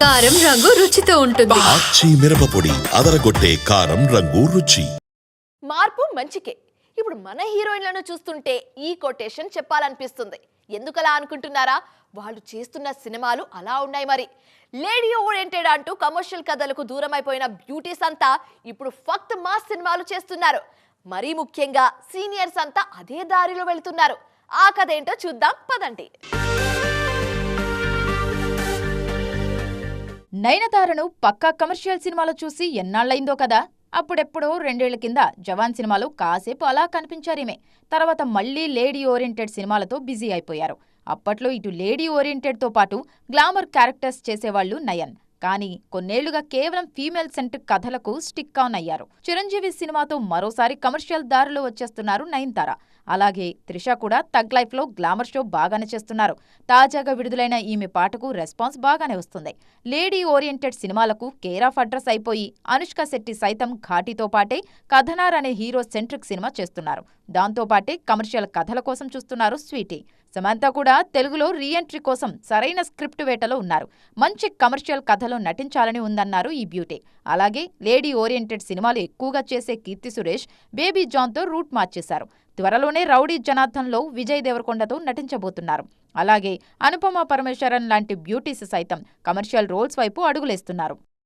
కారం రంగు రుచితో ఉంటుంది. ఆచి మిరపపొడి అదరగొట్టే కారం రంగు రుచి. మార్పు మంచికే. ఇప్పుడు మన హీరోయిన్లను చూస్తుంటే ఈ కొటేషన్ చెప్పాలనిపిస్తుంది. ఎందుకలా అనుకుంటున్నారా? వాళ్ళు చేస్తున్న సినిమాలు అలా ఉన్నాయి మరి. లేడీ ఓరియంటెడ్ అంటూ కమర్షియల్ కథలకు దూరమైపోయిన బ్యూటీస్ అంతా ఇప్పుడు ఫక్త్ మాస్ సినిమాలు చేస్తున్నారు. మరీ ముఖ్యంగా సీనియర్స్ అంతా అదే దారిలో వెళ్తున్నారు. ఆ కథ ఏంటో చూద్దాం పదండి. నయనతారను పక్కా కమర్షియల్ సినిమాలో చూసి ఎన్నాళ్లయిందో కదా. అప్పుడెప్పుడో 2 ఏళ్ల కింద జవాన్ సినిమాలో కాసేపు అలా కనిపించారీమే. తర్వాత మళ్లీ లేడీ ఓరియంటెడ్ సినిమాలతో బిజీ అయిపోయారు. అప్పట్లో ఇటు లేడీ ఓరియంటెడ్తో పాటు గ్లామర్ క్యారెక్టర్స్ చేసేవాళ్లు నయన్. కానీ కొన్నేళ్లుగా కేవలం ఫీమేల్ సెంట్రిక్ కథలకు స్టిక్ ఆన్ అయ్యారు. చిరంజీవి సినిమాతో మరోసారి కమర్షియల్ దారిలో వచ్చేస్తున్నారు నయనతార. అలాగే త్రిష కూడా తగ్ లైఫ్ లో గ్లామర్ షో బాగానే చేస్తున్నారు. తాజాగా విడుదలైన ఈమె పాటకు రెస్పాన్స్ బాగానే వస్తుంది. లేడీ ఓరియంటెడ్ సినిమాలకు కేర్ ఆఫ్ అడ్రస్ అయిపోయి అనుష్క శెట్టి సైతం ఘాటీతో పాటే కథనార్ అనే హీరో సెంట్రిక్ సినిమా చేస్తున్నారు. దాంతోపాటే కమర్షియల్ కథల కోసం చూస్తున్నారు స్వీటీ. సమంత కూడా తెలుగులో రీఎంట్రీ కోసం సరైన స్క్రిప్ట్ వేటలో ఉన్నారు. మంచి కమర్షియల్ కథలో నటించాలని ఉందన్నారు ఈ బ్యూటీ. అలాగే లేడీ ఓరియంటెడ్ సినిమాలు ఎక్కువగా చేసే కీర్తి సురేష్ బేబీ జాన్తో రూట్ మార్చేశారు. త్వరలోనే రౌడీ జనార్దన్లో విజయ్ దేవరకొండతో నటించబోతున్నారు. అలాగే అనుపమ పరమేశ్వరన్ లాంటి బ్యూటీస్ సైతం కమర్షియల్ రోల్స్ వైపు అడుగులేస్తున్నారు.